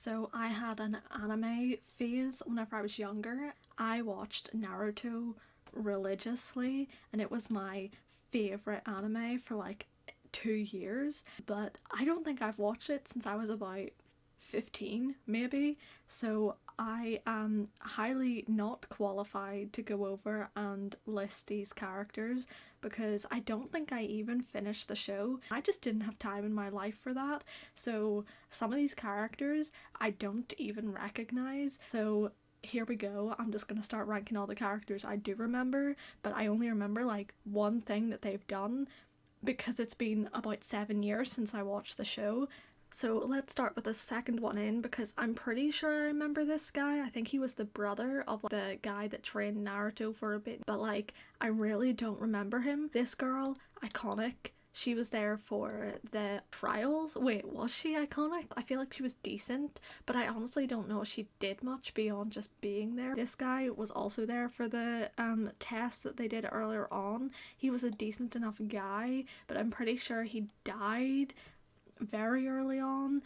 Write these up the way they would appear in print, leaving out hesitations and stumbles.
So I had an anime phase whenever I was younger. I watched Naruto religiously and it was my favourite anime for like 2 years, but I don't think I've watched it since I was about 15 maybe, so I am highly not qualified to go over and list these characters because I don't think I even finished the show. I just didn't have time in my life for that, so some of these characters I don't even recognise. So here we go, I'm just gonna start ranking all the characters I do remember, but I only remember like one thing that they've done because it's been about 7 years since I watched the show. So let's start with the second one in because I'm pretty sure I remember this guy. I think he was the brother of the guy that trained Naruto for a bit, but like I really don't remember him. This girl, iconic. She was there for the trials. Wait, was she iconic? I feel like she was decent, but I honestly don't know if she did much beyond just being there. This guy was also there for the test that they did earlier on. He was a decent enough guy, but I'm pretty sure he died very early on.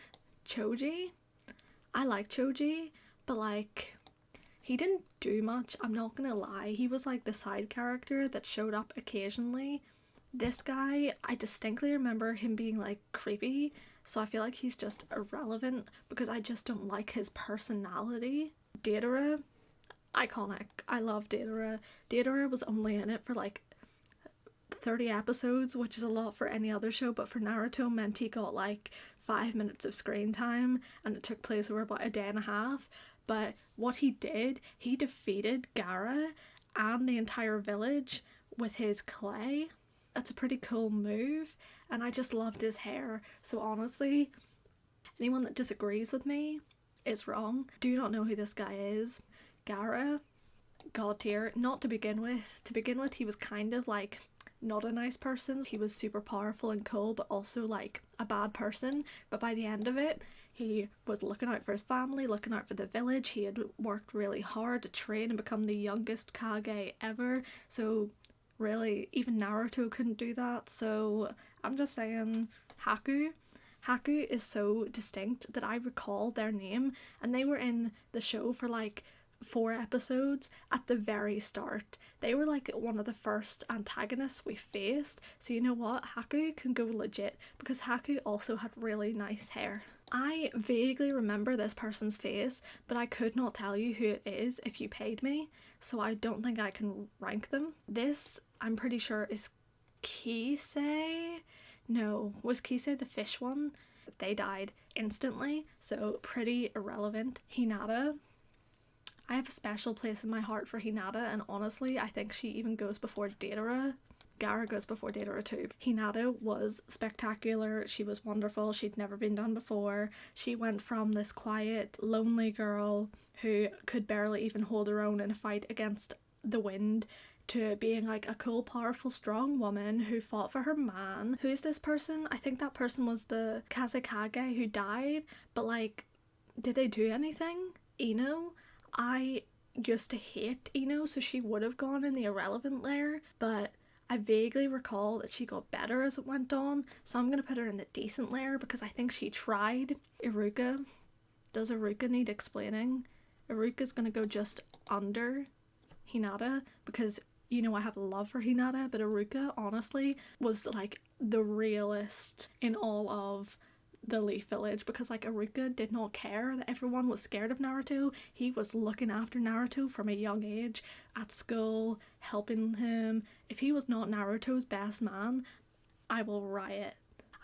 Choji, I like Choji, but like he didn't do much, I'm not gonna lie. He was like the side character that showed up occasionally. This guy, I distinctly remember him being like creepy, so I feel like he's just irrelevant because I just don't like his personality. Deidara, iconic. I love Deidara. Deidara was only in it for like 30 episodes, which is a lot for any other show, but for Naruto meant he got like 5 minutes of screen time and it took place over about a day and a half. But what he did, he defeated Gaara and the entire village with his clay. That's a pretty cool move, and I just loved his hair. So honestly, anyone that disagrees with me is wrong. Do not know who this guy is. Gaara, god tier. Not to begin with. To begin with, he was kind of like not a nice person. He was super powerful and cool, but also like a bad person. But by the end of it, he was looking out for his family, looking out for the village. He had worked really hard to train and become the youngest Kage ever. So really, even Naruto couldn't do that. So I'm just saying, Haku. Haku is so distinct that I recall their name, and they were in the show for like 4 episodes at the very start. They were like one of the first antagonists we faced, so you know what, Haku can go legit because Haku also had really nice hair. I vaguely remember this person's face, but I could not tell you who it is if you paid me, so I don't think I can rank them. This, I'm pretty sure, is Kisei? No, was Kisei the fish one? They died instantly, so pretty irrelevant. Hinata, I have a special place in my heart for Hinata, and honestly I think she even goes before Deidara. Gaara goes before Deidara too. Hinata was spectacular, she was wonderful, she'd never been done before. She went from this quiet, lonely girl who could barely even hold her own in a fight against the wind to being like a cool, powerful, strong woman who fought for her man. Who's this person? I think that person was the Kazekage who died, but like, did they do anything? Ino? I used to hate Ino, so she would have gone in the irrelevant layer, but I vaguely recall that she got better as it went on, so I'm gonna put her in the decent layer because I think she tried. Iruka. Does Iruka need explaining? Iruka's gonna go just under Hinata because, you know, I have a love for Hinata, but Iruka honestly was like the realest in all of the Leaf Village because like Iruka did not care that everyone was scared of Naruto. He was looking after Naruto from a young age, at school, helping him. If he was not Naruto's best man, I will riot.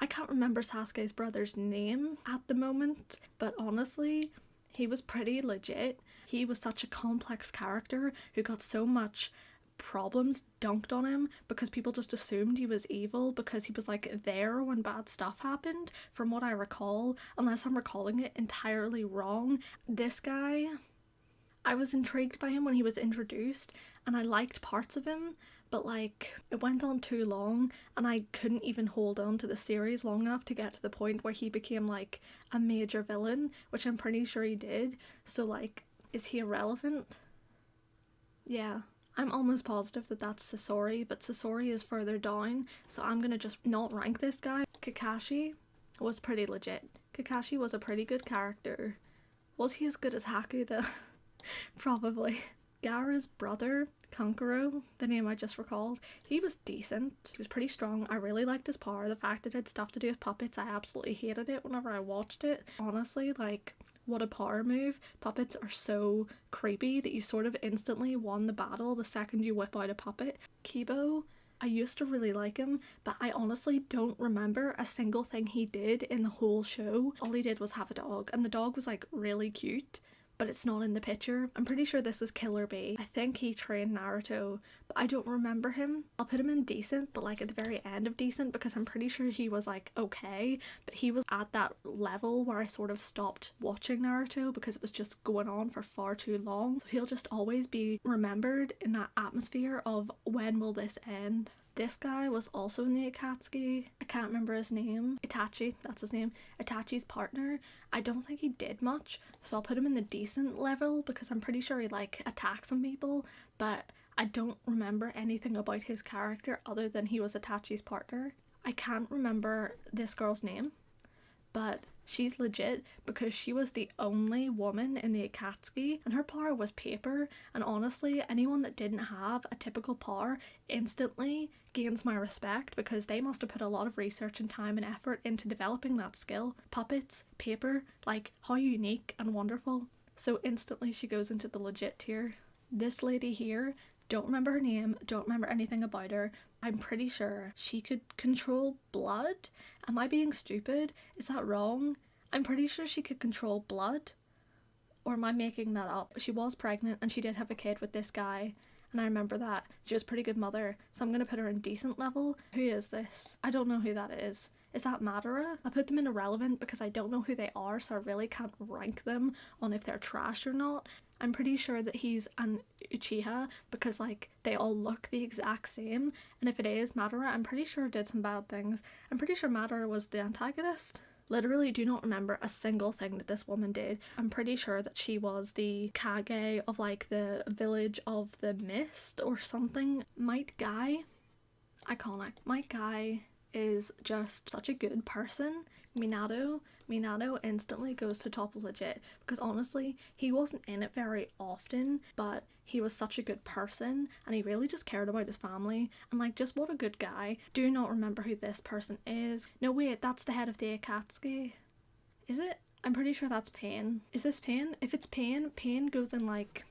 I can't remember Sasuke's brother's name at the moment, but honestly, he was pretty legit. He was such a complex character who got so much problems dunked on him because people just assumed he was evil because he was like there when bad stuff happened, from what I recall, unless I'm recalling it entirely wrong. This guy, I was intrigued by him when he was introduced and I liked parts of him, but like it went on too long and I couldn't even hold on to the series long enough to get to the point where he became like a major villain, which I'm pretty sure he did. So like, is he irrelevant? Yeah. I'm almost positive that that's Sasori, but Sasori is further down, so I'm gonna just not rank this guy. Kakashi was pretty legit. Kakashi was a pretty good character. Was he as good as Haku though? Probably. Gaara's brother, Kankuro, the name I just recalled, he was decent. He was pretty strong. I really liked his power. The fact it had stuff to do with puppets, I absolutely hated it whenever I watched it. Honestly, like, what a power move. Puppets are so creepy that you sort of instantly won the battle the second you whip out a puppet. Kibo, I used to really like him, but I honestly don't remember a single thing he did in the whole show. All he did was have a dog, and the dog was like really cute, but it's not in the picture. I'm pretty sure this is Killer Bee. I think he trained Naruto, but I don't remember him. I'll put him in decent, but like at the very end of decent, because I'm pretty sure he was like okay, but he was at that level where I sort of stopped watching Naruto because it was just going on for far too long. So he'll just always be remembered in that atmosphere of when will this end. This guy was also in the Akatsuki. I can't remember his name. Itachi, that's his name. Itachi's partner. I don't think he did much, so I'll put him in the decent level because I'm pretty sure he like attacks some people, but I don't remember anything about his character other than he was Itachi's partner. I can't remember this girl's name, but she's legit because she was the only woman in the Akatsuki and her power was paper, and honestly anyone that didn't have a typical power instantly gains my respect because they must have put a lot of research and time and effort into developing that skill. Puppets, paper, like how unique and wonderful. So instantly she goes into the legit tier. This lady here, don't remember her name, don't remember anything about her. I'm pretty sure she could control blood. Am I being stupid? Is that wrong? I'm pretty sure she could control blood. Or am I making that up? She was pregnant and she did have a kid with this guy, and I remember that. She was a pretty good mother, so I'm going to put her in decent level. Who is this? I don't know who that is. Is that Madara? I put them in irrelevant because I don't know who they are, so I really can't rank them on if they're trash or not. I'm pretty sure that he's an Uchiha because like they all look the exact same, and if it is Madara, I'm pretty sure it did some bad things. I'm pretty sure Madara was the antagonist. Literally do not remember a single thing that this woman did. I'm pretty sure that she was the Kage of like the village of the mist or something. Might Guy, iconic. Might Guy is just such a good person. Minato instantly goes to top of legit because honestly he wasn't in it very often, but he was such a good person and he really just cared about his family and like just what a good guy. Do not remember who this person is. No wait, that's the head of the Akatsuki. Is it? I'm pretty sure that's Pain. Is this Pain? If it's Pain, Pain goes in like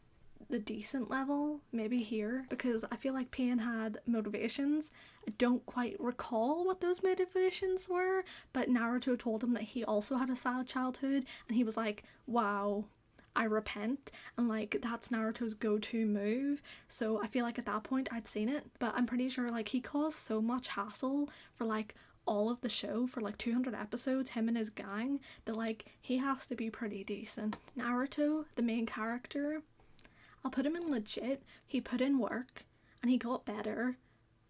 the decent level, maybe here, because I feel like Pain had motivations. I don't quite recall what those motivations were, but Naruto told him that he also had a sad childhood and he was like, wow, I repent, and like that's Naruto's go-to move. So I feel like at that point I'd seen it, but I'm pretty sure like he caused so much hassle for like all of the show for like 200 episodes, him and his gang, that like he has to be pretty decent. Naruto, the main character, I'll put him in legit. He put in work and he got better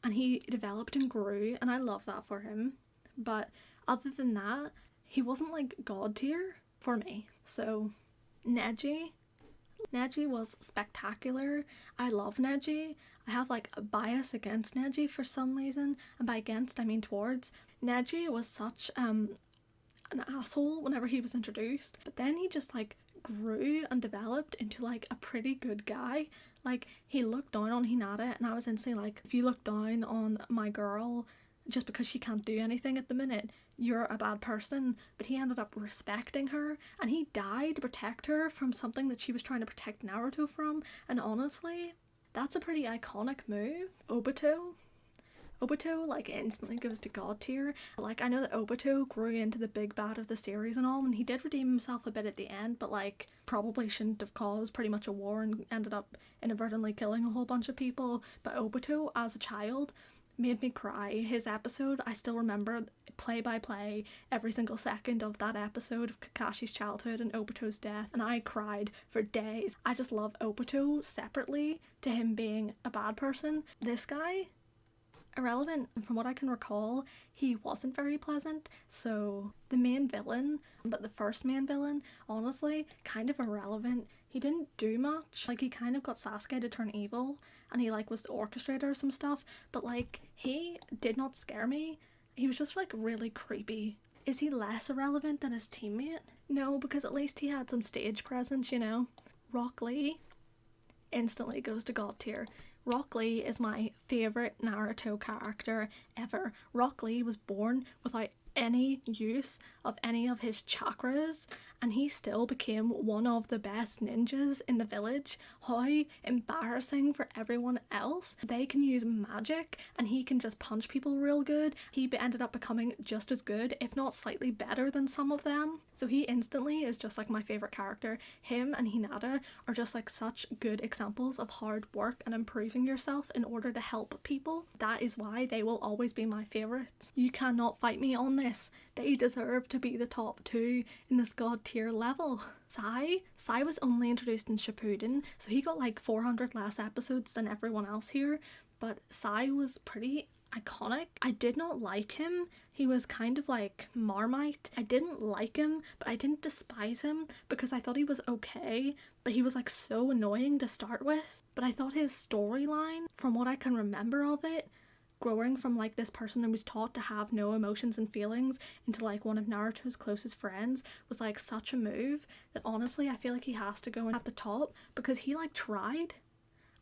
and he developed and grew, and I love that for him. But other than that, he wasn't like god tier for me. So Neji was spectacular. I love Neji. I have like a bias against Neji for some reason, and by against I mean towards. Neji was such an asshole whenever he was introduced, but then he just like grew and developed into like a pretty good guy. Like he looked down on Hinata and I was instantly like, if you look down on my girl just because she can't do anything at the minute, you're a bad person. But he ended up respecting her and he died to protect her from something that she was trying to protect Naruto from, and honestly that's a pretty iconic move. Obito like instantly goes to god tier. Like I know that Obito grew into the big bad of the series and all, and he did redeem himself a bit at the end, but like probably shouldn't have caused pretty much a war and ended up inadvertently killing a whole bunch of people. But Obito as a child made me cry. His episode, I still remember play by play every single second of that episode of Kakashi's childhood and Obito's death, and I cried for days. I just love Obito separately to him being a bad person. This guy, irrelevant. From what I can recall, he wasn't very pleasant. So the main villain, but the first main villain, honestly, kind of irrelevant. He didn't do much. Like he kind of got Sasuke to turn evil and he like was the orchestrator of some stuff, but like he did not scare me. He was just like really creepy Is he less irrelevant than his teammate? No, because at least he had some stage presence, you know. Rock Lee instantly goes to God tier. Rock Lee is my favourite Naruto character ever. Rock Lee was born without any use of any of his chakras, and he still became one of the best ninjas in the village. How embarrassing for everyone else. They can use magic and he can just punch people real good. He ended up becoming just as good, if not slightly better than some of them. So he instantly is just like my favourite character. Him and Hinata are just like such good examples of hard work and improving yourself in order to help people. That is why they will always be my favourites. You cannot fight me on this. They deserve to be the top 2 in this God tier level. Sai was only introduced in Shippuden, so he got like 400 less episodes than everyone else here, but Sai was pretty iconic. I did not like him. He was kind of like Marmite. I didn't like him, but I didn't despise him because I thought he was okay, but he was like so annoying to start with. But I thought his storyline, from what I can remember of it, growing from like this person that was taught to have no emotions and feelings into like one of Naruto's closest friends, was like such a move that honestly I feel like he has to go in at the top because he like tried.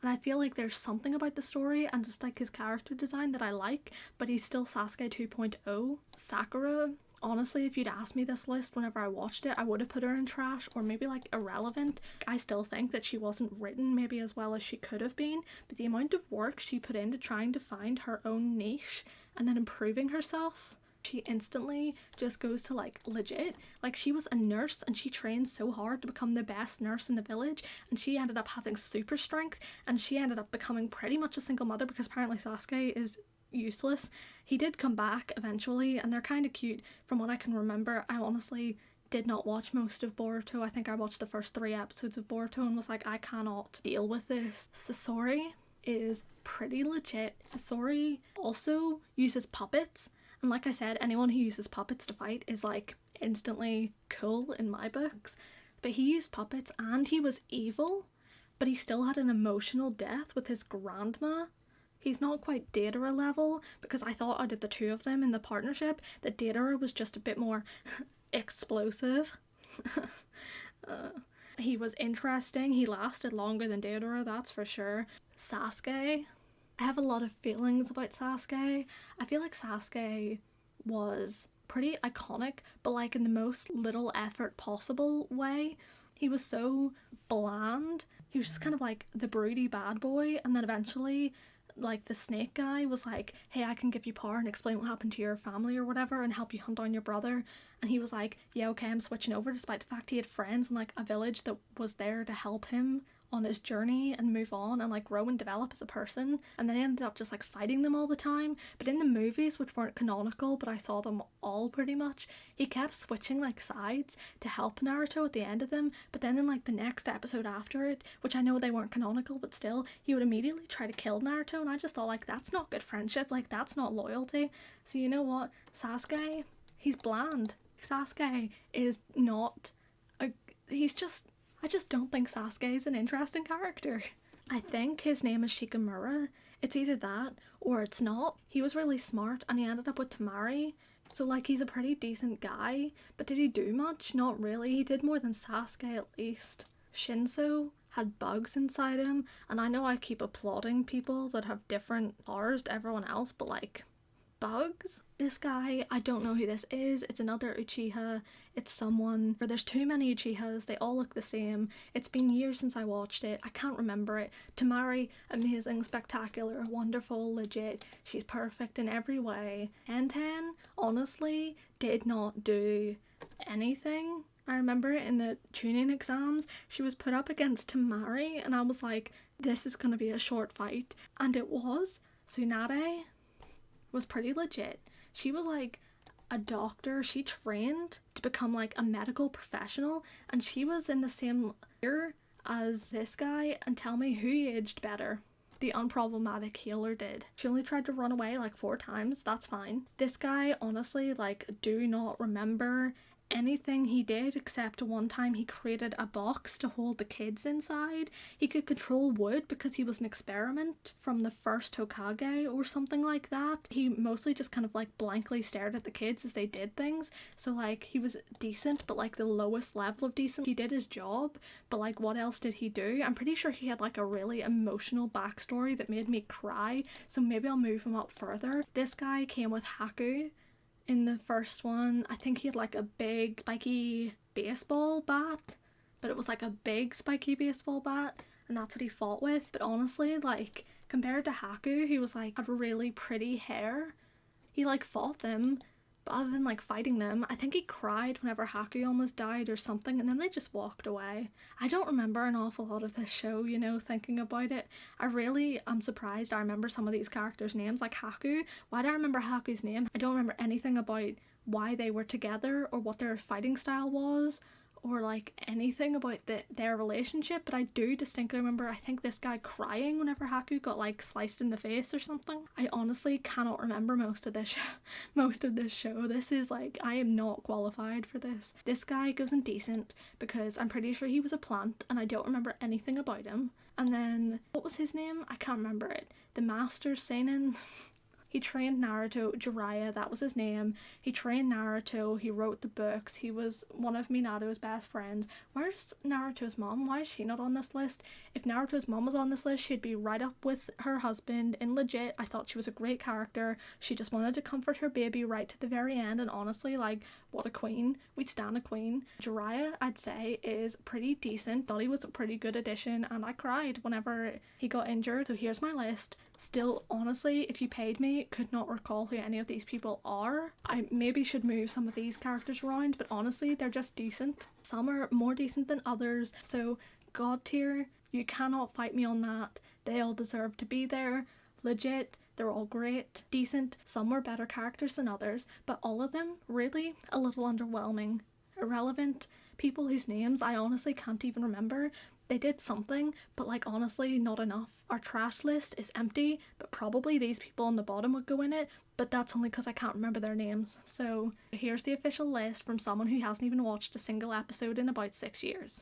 And I feel like there's something about the story and just like his character design that I like, but he's still Sasuke 2.0. Sakura, honestly, if you'd asked me this list whenever I watched it, I would have put her in trash or maybe like irrelevant. I still think that she wasn't written maybe as well as she could have been, but the amount of work she put into trying to find her own niche and then improving herself, she instantly just goes to like legit. Like she was a nurse and she trained so hard to become the best nurse in the village, and she ended up having super strength and she ended up becoming pretty much a single mother because apparently Sasuke is useless. He did come back eventually and they're kind of cute from what I can remember. I honestly did not watch most of Boruto. I think I watched the first 3 episodes of Boruto and was like, I cannot deal with this. Sasori is pretty legit. Sasori also uses puppets, and like I said, anyone who uses puppets to fight is like instantly cool in my books. But he used puppets and he was evil, but he still had an emotional death with his grandma. He's not quite Deidara level, because I thought out of the 2 of them in the partnership that Deidara was just a bit more explosive. He was interesting. He lasted longer than Deidara, that's for sure. Sasuke. I have a lot of feelings about Sasuke. I feel like Sasuke was pretty iconic, but like in the most little effort possible way. He was so bland. He was just kind of like the broody bad boy, and then eventually like the snake guy was like, hey, I can give you power and explain what happened to your family or whatever and help you hunt down your brother. And he was like, yeah, okay, I'm switching over, despite the fact he had friends in like a village that was there to help him on his journey and move on and like grow and develop as a person. And then he ended up just like fighting them all the time. But in the movies, which weren't canonical, but I saw them all pretty much, he kept switching like sides to help Naruto at the end of them. But then in like the next episode after it, which I know they weren't canonical, but still, he would immediately try to kill Naruto, and I just thought like, that's not good friendship, like that's not loyalty. So you know what, Sasuke, he's bland. Sasuke is not I just don't think Sasuke is an interesting character. I think his name is Shikimura. It's either that or it's not. He was really smart and he ended up with Tamari. So like he's a pretty decent guy, but did he do much? Not really. He did more than Sasuke at least. Shinso had bugs inside him, and I know I keep applauding people that have different powers to everyone else, but like, bugs? This guy, I don't know who this is. It's another Uchiha. It's someone, or there's too many Uchihas. They all look the same. It's been years since I watched it. I can't remember it. Tamari, amazing, spectacular, wonderful, legit. She's perfect in every way. Enten, honestly, did not do anything. I remember in the tuning exams, she was put up against Tamari, and I was like, this is gonna be a short fight. And it was. Tsunade was pretty legit. She was like a doctor. She trained to become like a medical professional, and she was in the same year as this guy, and tell me who aged better. The unproblematic healer did. She only tried to run away like 4 times. That's fine. This guy, honestly, like, do not remember anything he did, except one time he created a box to hold the kids inside. He could control wood because he was an experiment from the first Hokage or something like that. He mostly just kind of like blankly stared at the kids as they did things. So like he was decent, but like the lowest level of decent. He did his job, but like what else did he do? I'm pretty sure he had like a really emotional backstory that made me cry, so maybe I'll move him up further. This guy came with Haku. In the first one, I think he had like a big spiky baseball bat, but it was like a big spiky baseball bat, and that's what he fought with. But honestly, like, compared to Haku, he was like, had really pretty hair. He like fought them, but other than like fighting them, I think he cried whenever Haku almost died or something, and then they just walked away. I don't remember an awful lot of this show, you know, thinking about it. I really am surprised I remember some of these characters' names, like Haku. Why do I remember Haku's name? I don't remember anything about why they were together or what their fighting style was, or like anything about their relationship, but I do distinctly remember, I think, this guy crying whenever Haku got like sliced in the face or something. I honestly cannot remember most of this show. This is like, I am not qualified for this. This guy goes indecent because I'm pretty sure he was a plant and I don't remember anything about him. And then, what was his name? I can't remember it. The Master Seinen. He trained Naruto. Jiraiya, that was his name. He trained Naruto, he wrote the books, he was one of Minato's best friends. Where's Naruto's mom? Why is she not on this list? If Naruto's mom was on this list, she'd be right up with her husband, and legit, I thought she was a great character. She just wanted to comfort her baby right to the very end, and honestly, like, what a queen. We'd stand a queen. Jiraiya, I'd say, is pretty decent. Thought he was a pretty good addition, and I cried whenever he got injured. So here's my list. Still, honestly, if you paid me, could not recall who any of these people are. I maybe should move some of these characters around, but honestly, they're just decent. Some are more decent than others, so God tier, you cannot fight me on that. They all deserve to be there. Legit, they're all great, decent. Some were better characters than others, but all of them really a little underwhelming. Irrelevant. People whose names I honestly can't even remember. They did something, but like honestly not enough. Our trash list is empty, but probably these people on the bottom would go in it, but that's only because I can't remember their names. So here's the official list from someone who hasn't even watched a single episode in about 6 years.